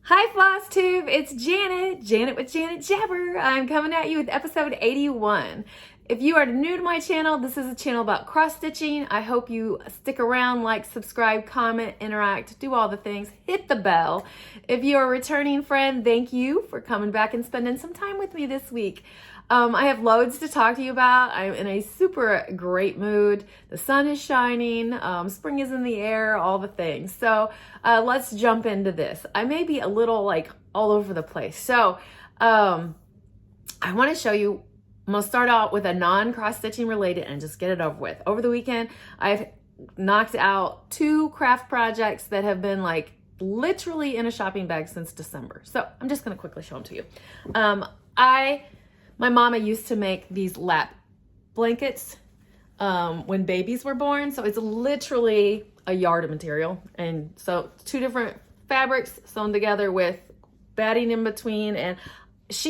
Hi Flosstube, it's Janet with Janet Jabber. I'm coming at you with episode 81. If you are new to my channel, this is a channel about cross stitching. I hope you stick around, like, subscribe, comment, interact, do all the things, hit the bell. If you're a returning friend, thank you for coming back and spending some time with me this week. I have loads to talk to you about. I'm in a super great mood. The sun is shining, spring is in the air, all the things. So let's jump into this. I may be a little like all over the place. So I want to show you, I'm going to start out with a non-cross stitching related and just get it over with. Over the weekend, I've knocked out 2 craft projects that have been like literally in a shopping bag since December. So I'm just going to quickly show them to you. My mama used to make these lap blankets when babies were born. So it's literally a yard of material. And so 2 different fabrics sewn together with batting in between. And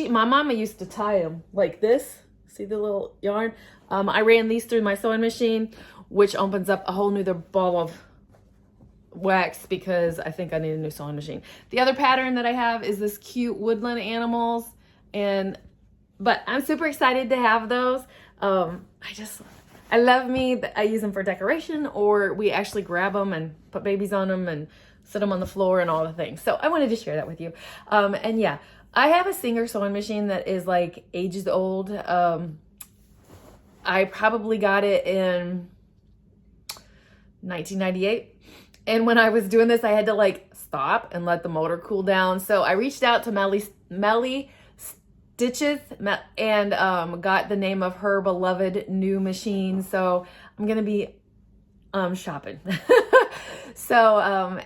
my mama used to tie them like this. See the little yarn? I ran these through my sewing machine, which opens up a whole nother ball of wax because I think I need a new sewing machine. The other pattern that I have is this cute woodland animals, but I'm super excited to have those. I love me. I use them for decoration, or we actually grab them and put babies on them and sit them on the floor and all the things. So I wanted to share that with you. And yeah, I have a Singer sewing machine that is like ages old. I probably got it in 1998. And when I was doing this, I had to like stop and let the motor cool down. So I reached out to Melanie Stitches and got the name of her beloved new machine. So I'm gonna be shopping. So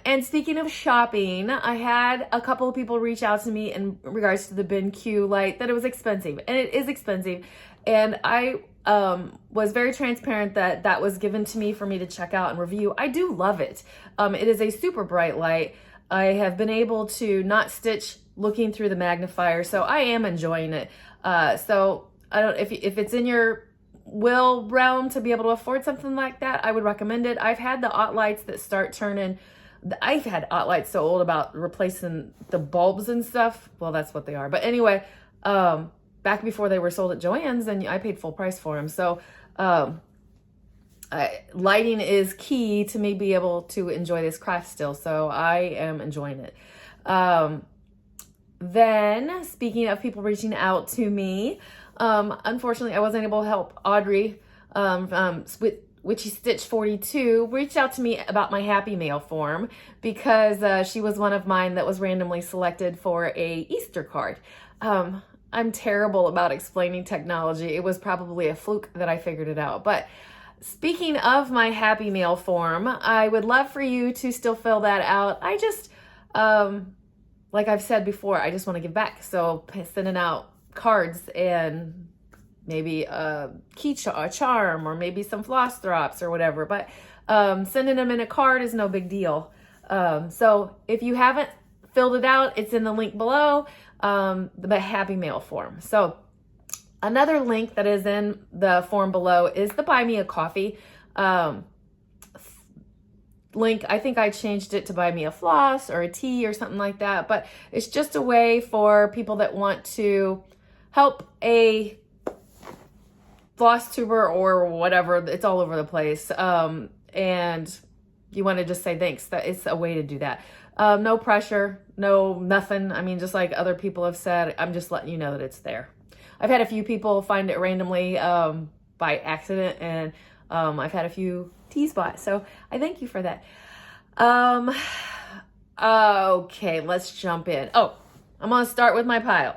and speaking of shopping, I had a couple of people reach out to me in regards to the BenQ light, that it was expensive, and it is expensive. And I was very transparent that that was given to me for me to check out and review. I do love it. It is a super bright light. I have been able to not stitch looking through the magnifier, so I am enjoying it. So I don't, if it's in your will realm to be able to afford something like that, I would recommend it. I've had the OT lights that start turning. I've had OT lights so old about replacing the bulbs and stuff. Well, that's what they are. But anyway, back before they were sold at Joann's, and I paid full price for them. So lighting is key to me be able to enjoy this craft still. So I am enjoying it. Then, speaking of people reaching out to me, unfortunately, I wasn't able to help Audrey, Witchy Stitch 42, reached out to me about my Happy Mail form because she was one of mine that was randomly selected for a Easter card. I'm terrible about explaining technology. It was probably a fluke that I figured it out. But speaking of my Happy Mail form, I would love for you to still fill that out. I just, like I've said before, I just want to give back. So sending out cards and maybe a charm or maybe some floss drops or whatever. But sending them in a card is no big deal. So if you haven't filled it out, it's in the link below, the Happy Mail form. So another link that is in the form below is the Buy Me a Coffee link. I think I changed it to buy me a floss or a tea or something like that, but it's just a way for people that want to help a floss tuber or whatever. It's all over the place. And you want to just say thanks. That it's a way to do that. No pressure, no nothing. I mean, just like other people have said, I'm just letting you know that it's there. I've had a few people find it randomly by accident, and I've had a few T-spots, so I thank you for that. Okay, let's jump in. Oh, I'm gonna start with my pile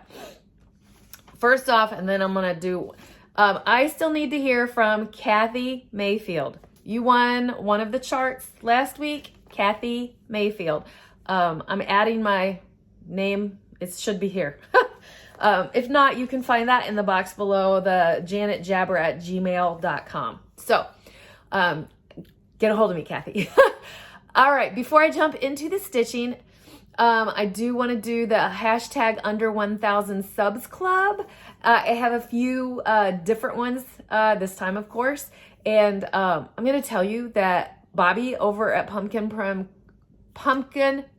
first off, and then I'm gonna do I still need to hear from Kathy Mayfield. You won one of the charts last week, Kathy Mayfield. I'm adding my name. It should be here. If not, you can find that in the box below, the janetjabber@gmail.com. So get a hold of me, Kathy. All right, before I jump into the stitching, I do want to do the hashtag under 1,000 subs club. I have a few different ones this time, of course. And I'm going to tell you that Bobbi over at Pumpkin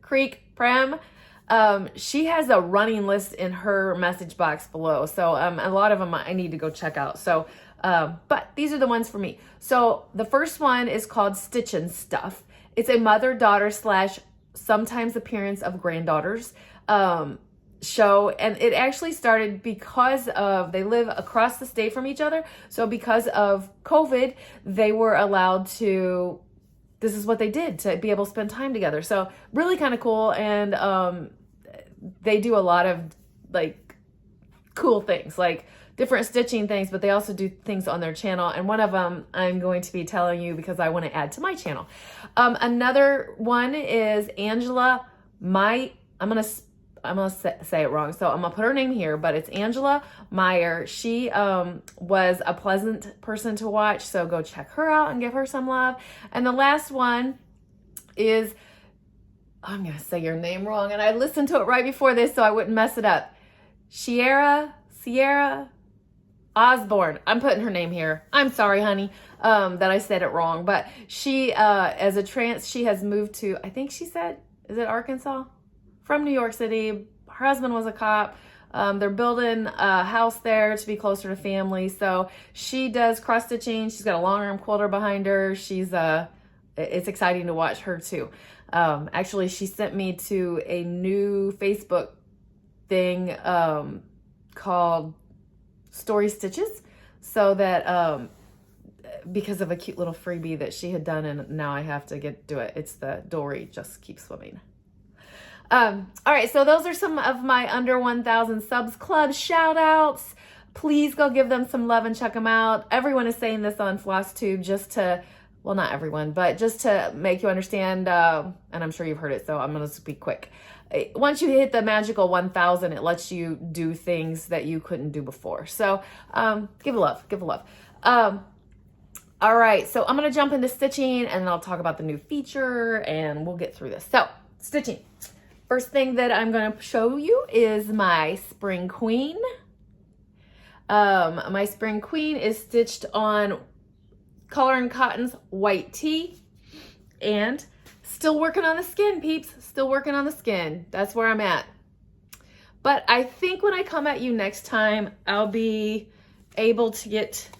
Creek Prim She has a running list in her message box below. So a lot of them I need to go check out. So, but these are the ones for me. So the first one is called Stitch and Stuff. It's a mother-daughter / sometimes appearance of granddaughters show, and it actually started because of they live across the state from each other. So because of COVID, they were allowed to, this is what they did to be able to spend time together. So really kind of cool. And they do a lot of like cool things, like different stitching things, but they also do things on their channel. And one of them I'm going to be telling you because I want to add to my channel. Another one is Angela. I'm gonna say it wrong, so I'm gonna put her name here, but it's Angela MIER. She was a pleasant person to watch, so go check her out and give her some love. And the last one is, I'm gonna say your name wrong, and I listened to it right before this so I wouldn't mess it up. CHIARA OSBORNE. I'm putting her name here. I'm sorry, honey, that I said it wrong, but she, as a trans, she has moved to, I think she said, is it Arkansas? From New York City. Her husband was a cop. They're building a house there to be closer to family. So she does cross stitching. She's got a long arm quilter behind her. She's it's exciting to watch her too. Actually, she sent me to a new Facebook thing called Story Stitches, so that because of a cute little freebie that she had done, and now I have to do it. It's the Dory Just Keep Swimming. All right, so those are some of my under 1,000 subs club shout outs. Please go give them some love and check them out. Everyone is saying this on Flosstube just to, well, not everyone, but just to make you understand, and I'm sure you've heard it, so I'm going to be quick. Once you hit the magical 1,000, it lets you do things that you couldn't do before. So give a love, give a love. All right, so I'm going to jump into stitching, and I'll talk about the new feature, and we'll get through this. So, stitching. First thing that I'm going to show you is my Spring Queen. My Spring Queen is stitched on Color & Cotton's white tee, and still working on the skin, peeps. Still working on the skin. That's where I'm at. But I think when I come at you next time, I'll be able to get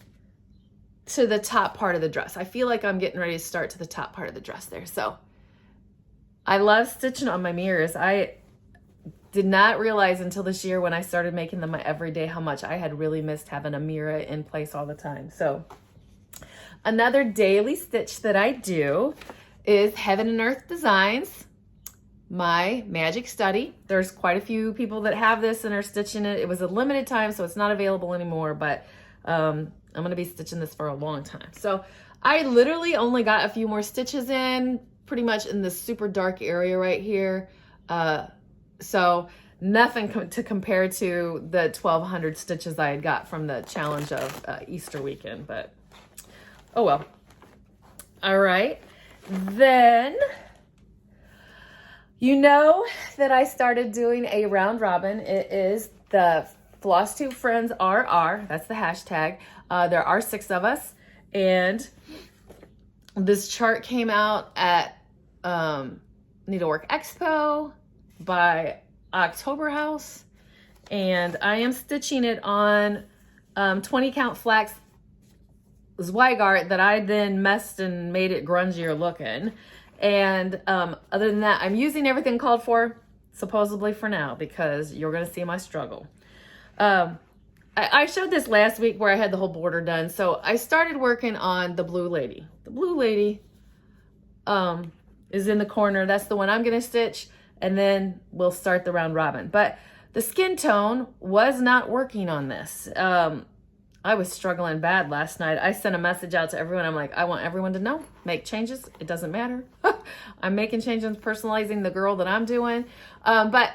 to the top part of the dress. I feel like I'm getting ready to start to the top part of the dress there. So I love stitching on my mirrors. I did not realize until this year when I started making them my everyday how much I had really missed having a mirror in place all the time. So another daily stitch that I do is Heaven and Earth Designs, my magic study. There's quite a few people that have this and are stitching it. It was a limited time, so it's not available anymore, but I'm gonna be stitching this for a long time. So I literally only got a few more stitches in, pretty much in this super dark area right here. So nothing to compare to the 1,200 stitches I had got from the challenge of Easter weekend, but oh well. All right, then you know that I started doing a round robin. It is the FLOSSTUBEFRIENDSRR, that's the hashtag. There are 6 of us, and this chart came out at Needlework Expo by October House, and I am stitching it on 20 count flax Zweigart that I then messed and made it grungier looking. And other than that, I'm using everything called for, supposedly for now, because you're gonna see my struggle. I showed this last week where I had the whole border done. So I started working on the blue lady. The blue lady is in the corner. That's the one I'm gonna stitch, and then we'll start the round robin. But the skin tone was not working on this. I was struggling bad last night. I sent a message out to everyone. I'm like, I want everyone to know, make changes. It doesn't matter. I'm making changes, personalizing the girl that I'm doing. But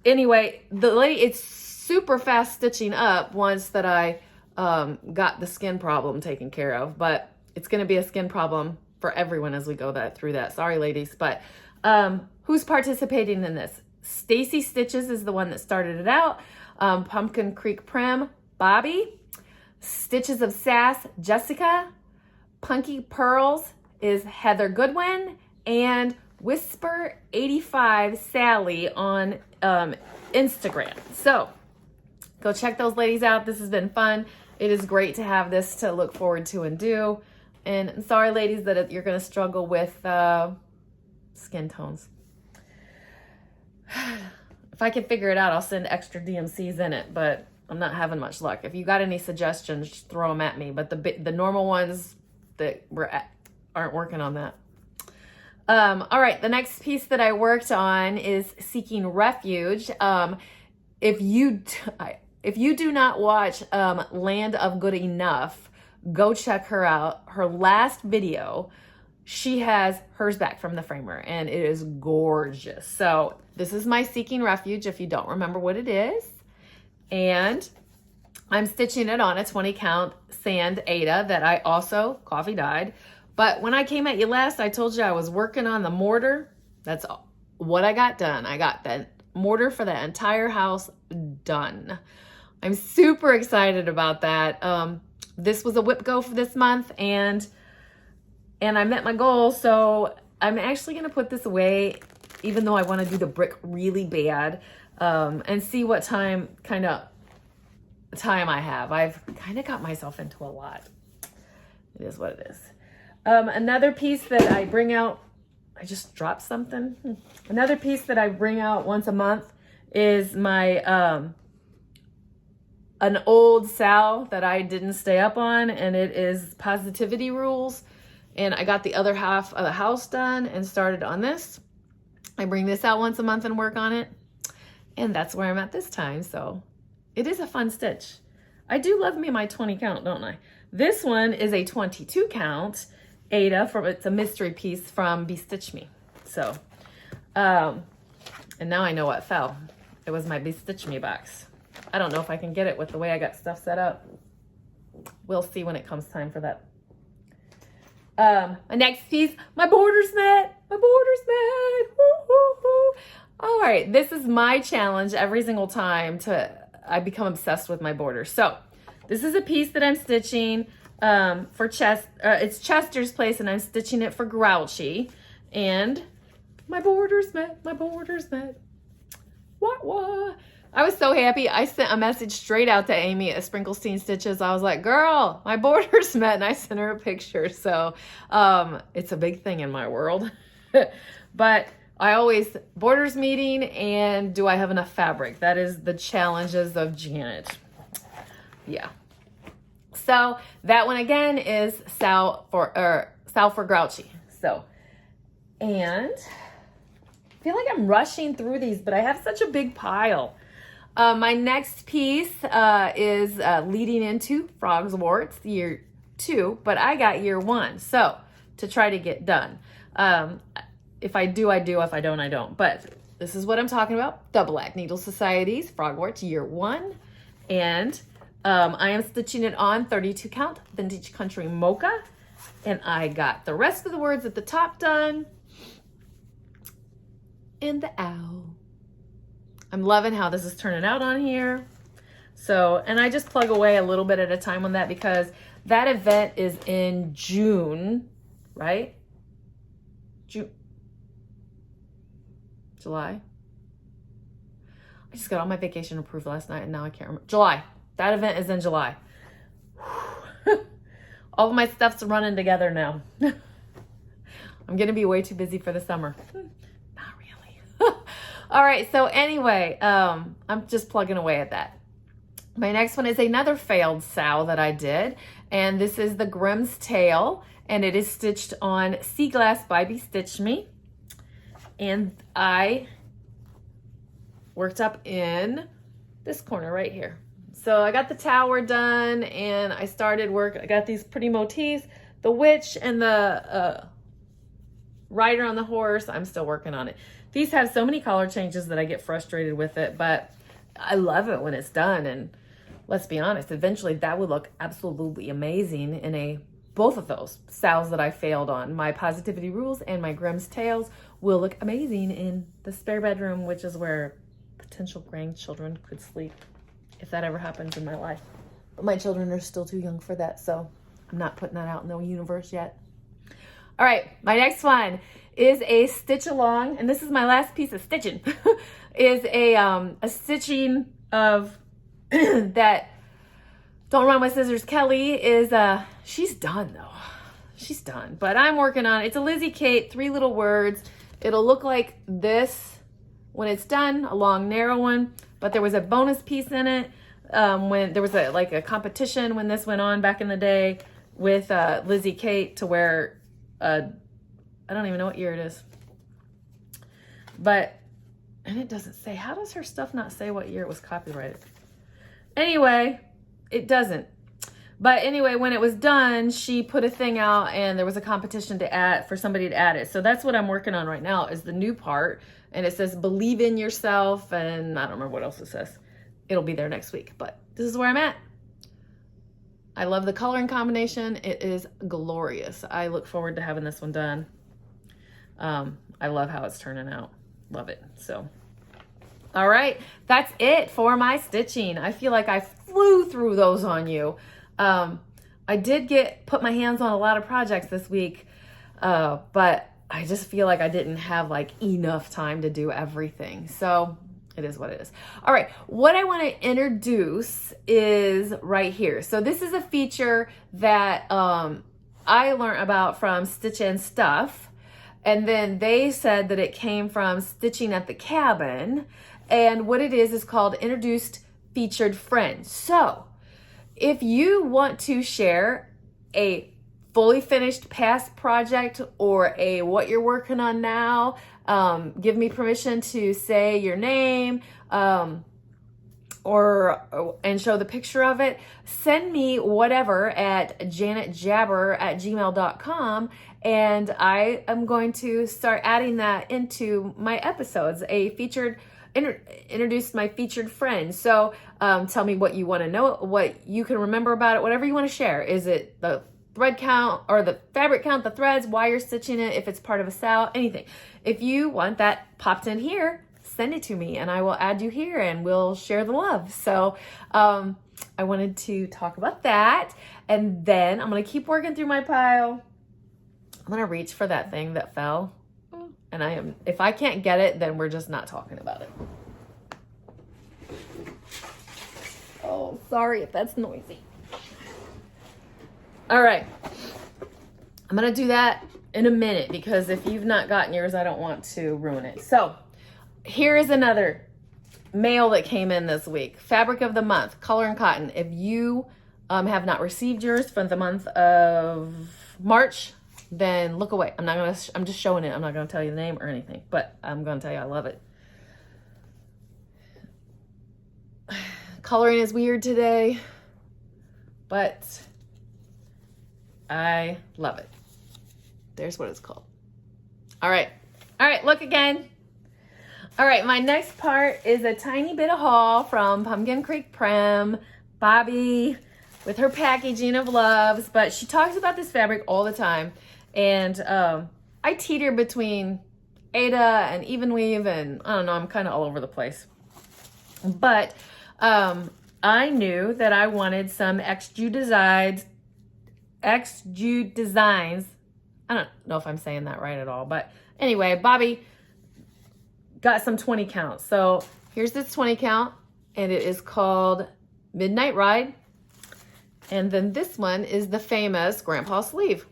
anyway, the lady, it's super fast stitching up once that I got the skin problem taken care of. But it's going to be a skin problem for everyone as we go through that. Sorry, ladies. But who's participating in this? Stacie Stitches is the one that started it out. Pumpkin Creek Prim, Bobbi. Stitches of Sass, Jessica. Punky Pearls is Heather Goodwin. And Whisper85 Sallie on Instagram. So go check those ladies out. This has been fun. It is great to have this to look forward to and do. And I'm sorry, ladies, that you're going to struggle with skin tones. If I can figure it out, I'll send extra DMCs in it, but I'm not having much luck. If you got any suggestions, just throw them at me. But the normal ones that aren't working on that. All right, the next piece that I worked on is Seeking Refuge. If you do not watch Land of Good Enough, go check her out. Her last video, she has hers back from the framer, and it is gorgeous. So this is my Seeking Refuge, if you don't remember what it is. And I'm stitching it on a 20 count sand Aida that I also coffee dyed. But when I came at you last, I told you I was working on the mortar. That's what I got done. I got the mortar for the entire house done. I'm super excited about that. This was a whip go for this month, and I met my goal. So I'm actually going to put this away, even though I want to do the brick really bad, and see what time I have. I've kind of got myself into a lot. It is what it is. Another piece that I bring out, I just dropped something. Another piece that I bring out once a month is my, an old Sal that I didn't stay up on, and it is Positivity Rules. And I got the other half of the house done and started on this. I bring this out once a month and work on it. And that's where I'm at this time. So it is a fun stitch. I do love me my 20 count, don't I? This one is a 22 count Aida it's a mystery piece from Bestitch Me. So, and now I know what fell. It was my Bestitch Me box. I don't know if I can get it with the way I got stuff set up. We'll see when it comes time for that. My next piece, my border's met. My border's met. Woo, woo, woo. All right, this is my challenge every single time I become obsessed with my border. So this is a piece that I'm stitching for it's Chester's Place, and I'm stitching it for Grouchy. And my border's met. My border's met. What? I was so happy. I sent a message straight out to Amy at Sprinklestein Stitches. I was like, girl, my border's met, and I sent her a picture. So it's a big thing in my world. But I always, borders meeting, and do I have enough fabric? That is the challenges of Janet. Yeah. So that one again is Sal for Grouchy. So, and I feel like I'm rushing through these, but I have such a big pile. My next piece is leading into Frogsworts year 2, but I got year 1. So to try to get done. If I do, I do. If I don't, I don't. But this is what I'm talking about. The Black Needle Society's Frogworts year 1. And I am stitching it on 32 count Vintage Country Mocha. And I got the rest of the words at the top done. And the owl. I'm loving how this is turning out on here. So, and I just plug away a little bit at a time on that because that event is in June, right? July. I just got all my vacation approved last night and now I can't remember. July. That event is in July. All of my stuff's running together now. I'm going to be way too busy for the summer. Not really. All right. So anyway, I'm just plugging away at that. My next one is another failed Sal that I did. And this is the Grimm's Tale. And it is stitched on Sea Glass by Bestitch Me. And I worked up in this corner right here. So I got the tower done and I started work. I got these pretty motifs, the witch and the rider on the horse. I'm still working on it. These have so many color changes that I get frustrated with it, but I love it when it's done. And let's be honest, eventually that would look absolutely amazing in both of those Sals that I failed on. My Positivity Rules and my Grimm's Tales will look amazing in the spare bedroom, which is where potential grandchildren could sleep if that ever happens in my life. But my children are still too young for that, so I'm not putting that out in the universe yet. All right, my next one is a stitch along, and this is my last piece of stitching, is a stitching of that Don't Run with Scissors Kelly is, she's done though. She's done, but I'm working on it. It's a Lizzie Kate, 3 little words. It'll look like this when it's done, a long, narrow one, but there was a bonus piece in it when there was a competition when this went on back in the day with Lizzie Kate to where, I don't even know what year it is, but, and it doesn't say, how does her stuff not say what year it was copyrighted? Anyway, it doesn't. But anyway, when it was done, she put a thing out and there was a competition to add, for somebody to add it. So that's what I'm working on right now is the new part. And it says, believe in yourself. And I don't remember what else it says. It'll be there next week, but this is where I'm at. I love the coloring combination. It is glorious. I look forward to having this one done. I love how it's turning out. Love it. So, all right, that's it for my stitching. I feel like I flew through those on you. I did put my hands on a lot of projects this week, but I just feel like I didn't have like enough time to do everything. So it is what it is. All right, what I want to introduce is right here. So this is a feature that I learned about from Stitch and Stuff, and then they said that it came from Stitching at the Cabin, and what it is called Introduced Featured Friends. So if you want to share a fully finished past project or a what you're working on now, give me permission to say your name and show the picture of it. Send me whatever at janetjabber@gmail.com, and I am going to start adding that into my episodes. A featured introduced my featured friend. So tell me what you want to know, what you can remember about it, whatever you want to share. Is it the thread count or the fabric count, the threads, why you're stitching it, if it's part of a style, anything. If you want that popped in here, send it to me and I will add you here and we'll share the love. So I wanted to talk about that, and then I'm going to keep working through my pile. I'm going to reach for that thing that fell. And if I can't get it, then we're just not talking about it. Oh, sorry if that's noisy. All right. I'm going to do that in a minute because if you've not gotten yours, I don't want to ruin it. So here is another mail that came in this week. Fabric of the month, color and cotton. If you have not received yours for the month of March, then look away. I'm just showing it. I'm not going to tell you the name or anything, but I'm going to tell you I love it. Coloring is weird today, but I love it. There's what it's called. All right. All right, look again. All right, my next part is a tiny bit of haul from Pumpkin Creek Prim, Bobbi, with her packaging of loves, but she talks about this fabric all the time. And I teeter between Ada and Even Weave, and I don't know, I'm kind of all over the place. But I knew that I wanted some XJU designs. I don't know if I'm saying that right at all, but anyway, Bobbi got some 20 counts. So here's this 20 count, and it is called Midnight Ride. And then this one is the famous Grandpa Sleeve.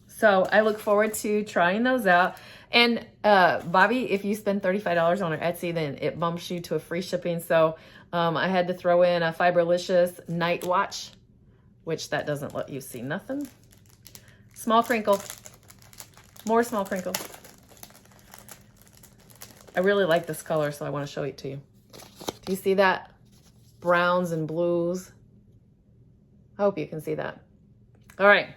So I look forward to trying those out. And Bobbi, if you spend $35 on her Etsy, then it bumps you to a free shipping. So I had to throw in a Fiberlicious Night Watch, which that doesn't let you see nothing. Small crinkle. More small crinkle. I really like this color, so I want to show it to you. Do you see that? Browns and blues. I hope you can see that. All right.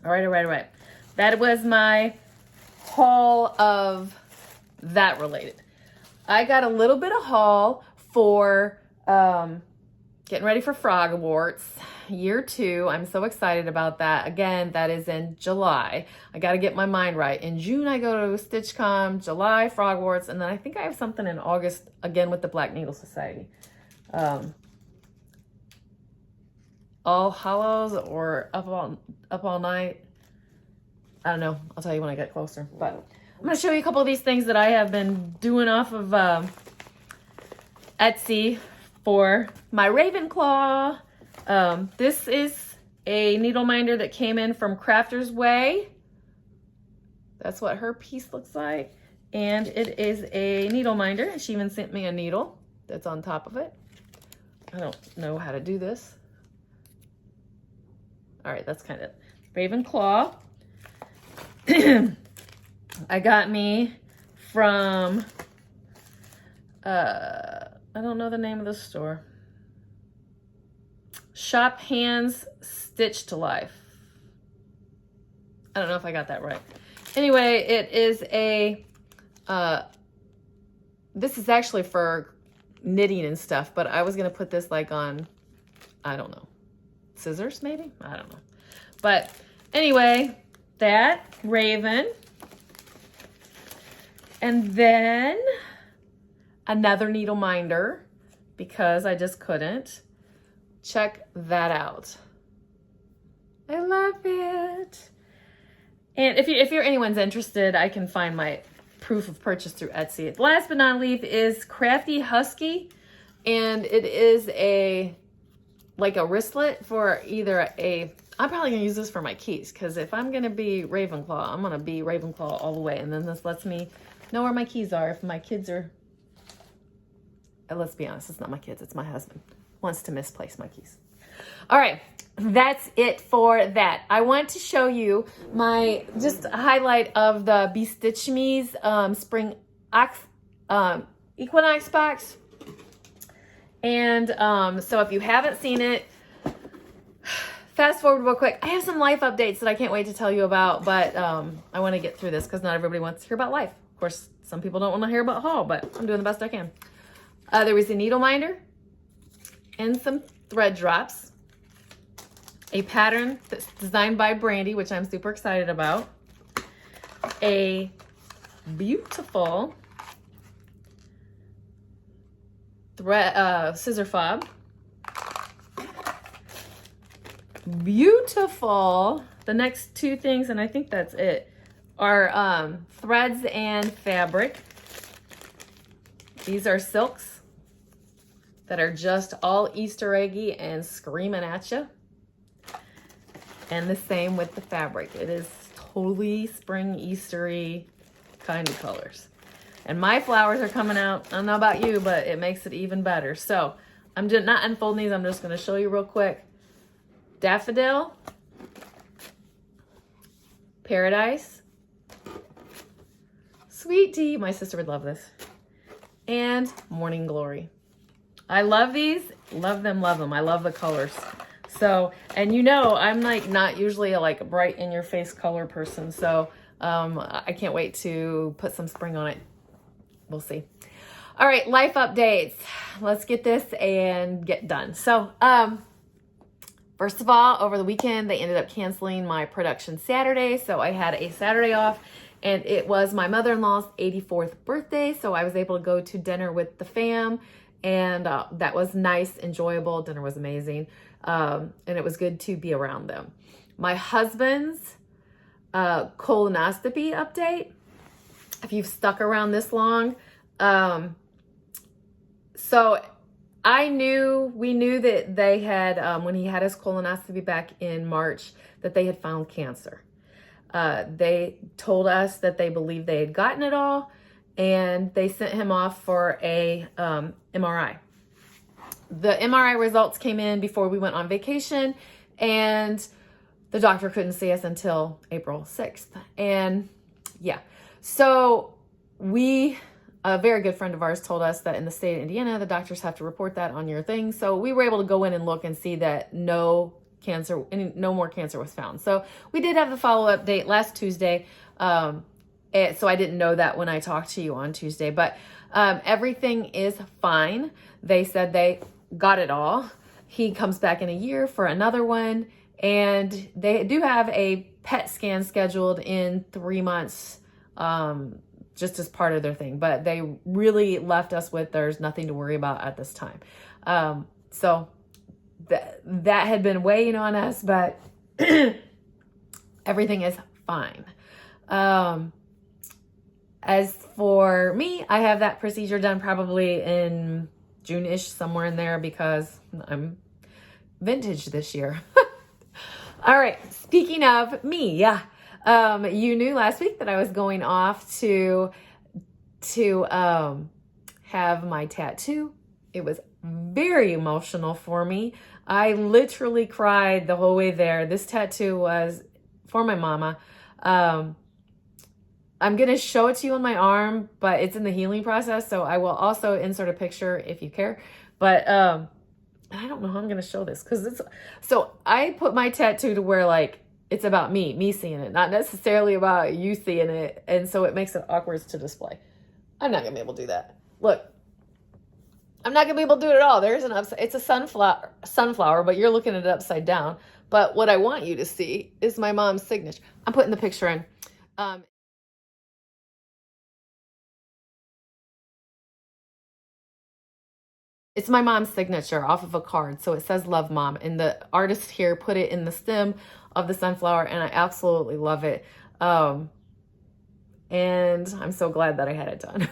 All right. That was my haul of that related. I got a little bit of haul for getting ready for Frogwarts year 2. I'm so excited about that. Again, that is in July. I got to get my mind right. In June, I go to StitchCon, July, Frogwarts, and then I think I have something in August again with the Black Needle Society. All Hallows or up all night. I don't know. I'll tell you when I get closer. But I'm going to show you a couple of these things that I have been doing off of Etsy for my Ravenclaw. This is a needle minder that came in from Crafter's Way. That's what her piece looks like. And it is a needle minder. She even sent me a needle that's on top of it. I don't know how to do this. All right, that's kind of Ravenclaw. I got me from, I don't know the name of the store. Shop Hands Stitch to Life. I don't know if I got that right. Anyway, it is a, this is actually for knitting and stuff, but I was going to put this like on, I don't know, scissors maybe? I don't know. But anyway, that, Raven. And then another needle minder because I just couldn't. Check that out. I love it. And if you're anyone's interested, I can find my proof of purchase through Etsy. Last but not least is Crafty Husky. And it is like a wristlet for either I'm probably gonna use this for my keys, because if I'm gonna be Ravenclaw, I'm gonna be Ravenclaw all the way. And then this lets me know where my keys are if my kids are, let's be honest, it's not my kids, it's my husband. Wants to misplace my keys. All right, that's it for that. I want to show you my, just a highlight of the Be Stitch Me's Spring Equinox box. And so if you haven't seen it, fast forward real quick. I have some life updates that I can't wait to tell you about, but I want to get through this because not everybody wants to hear about life. Of course, some people don't want to hear about haul, but I'm doing the best I can. There was a needle minder and some thread drops. A pattern that's designed by Brandy, which I'm super excited about. A beautiful thread, scissor fob. Beautiful. The next two things, and I think that's it, are threads and fabric. These are silks that are just all Easter eggy and screaming at you. And the same with the fabric. It is totally spring Eastery kind of colors. And my flowers are coming out. I don't know about you, but it makes it even better. So I'm just not unfolding these. I'm just going to show you real quick. Daffodil, Paradise, Sweet Tea, my sister would love this, and Morning Glory. I love these, love them, love them. I love the colors. So, and you know, I'm like not usually a like bright in your face color person. So I can't wait to put some spring on it. We'll see. All right, life updates. Let's get this and get done. So, first of all, over the weekend, they ended up canceling my production Saturday. So I had a Saturday off, and it was my mother-in-law's 84th birthday. So I was able to go to dinner with the fam, and that was nice, enjoyable. Dinner was amazing. And it was good to be around them. My husband's colonoscopy update, if you've stuck around this long. So we knew that they had, when he had his colonoscopy back in March, that they had found cancer. They told us that they believed they had gotten it all, and they sent him off for a MRI. The MRI results came in before we went on vacation, and the doctor couldn't see us until April 6th. And yeah, so a very good friend of ours told us that in the state of Indiana, the doctors have to report that on your thing. So we were able to go in and look and see that no more cancer was found. So we did have the follow-up date last Tuesday. So I didn't know that when I talked to you on Tuesday, but everything is fine. They said they got it all. He comes back in a year for another one, and they do have a PET scan scheduled in 3 months, just as part of their thing, but they really left us with there's nothing to worry about at this time. So that had been weighing on us, but everything is fine. As for me, I have that procedure done probably in June-ish, somewhere in there, because I'm vintage this year. All right, speaking of me, yeah. You knew last week that I was going off to have my tattoo. It was very emotional for me. I literally cried the whole way there. This tattoo was for my mama. I'm going to show it to you on my arm, but it's in the healing process, so I will also insert a picture if you care. But I don't know how I'm going to show this, because it's, so I put my tattoo to where, like, it's about me seeing it, not necessarily about you seeing it, and so it makes it awkward to display. I'm not going to be able to do that. Look, I'm not going to be able to do it at all. There's an upside, it's a sunflower, but you're looking at it upside down. But what I want you to see is my mom's signature. I'm putting the picture in. It's my mom's signature off of a card. So it says love mom. And the artist here put it in the stem of the sunflower, and I absolutely love it. And I'm so glad that I had it done.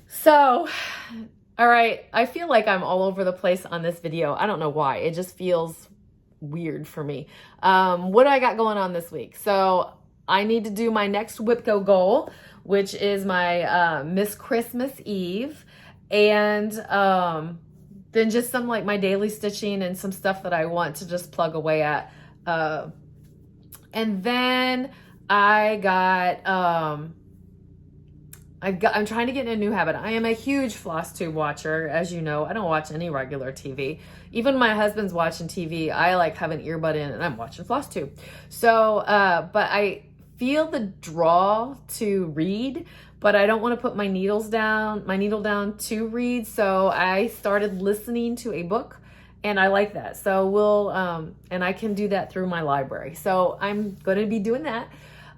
So, all right. I feel like I'm all over the place on this video. I don't know why. It just feels weird for me. What do I got going on this week? So I need to do my next WIPCO goal, which is my Miss Christmas Eve. And then just some like my daily stitching and some stuff that I want to just plug away at. And then I'm trying to get in a new habit. I am a huge Flosstube watcher, as you know. I don't watch any regular TV. Even my husband's watching TV, I like have an earbud in and I'm watching Flosstube. So, but I feel the draw to read, but I don't want to put my needle down to read. So I started listening to a book, and I like that. So and I can do that through my library. So I'm going to be doing that.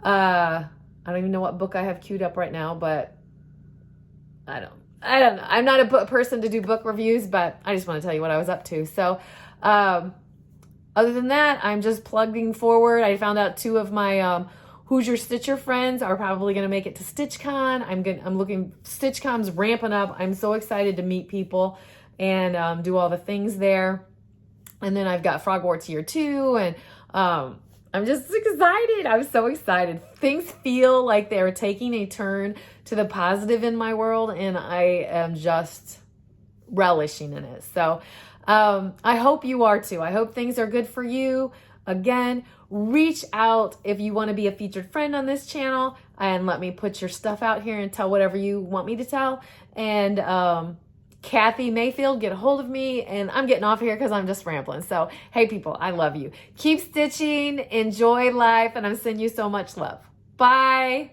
I don't even know what book I have queued up right now, but I don't know. I'm not a person to do book reviews, but I just want to tell you what I was up to. So, other than that, I'm just plugging forward. I found out 2 of my, Hoosier Stitcher friends are probably going to make it to StitchCon. StitchCon's ramping up. I'm so excited to meet people and do all the things there. And then I've got Frogwarts Year 2, and I'm just excited. I'm so excited. Things feel like they're taking a turn to the positive in my world, and I am just relishing in it. So I hope you are too. I hope things are good for you. Again, reach out if you want to be a featured friend on this channel, and let me put your stuff out here and tell whatever you want me to tell. And Kathy Mayfield, get a hold of me, and I'm getting off here because I'm just rambling. So, hey people, I love you. Keep stitching, enjoy life, and I'm sending you so much love. Bye.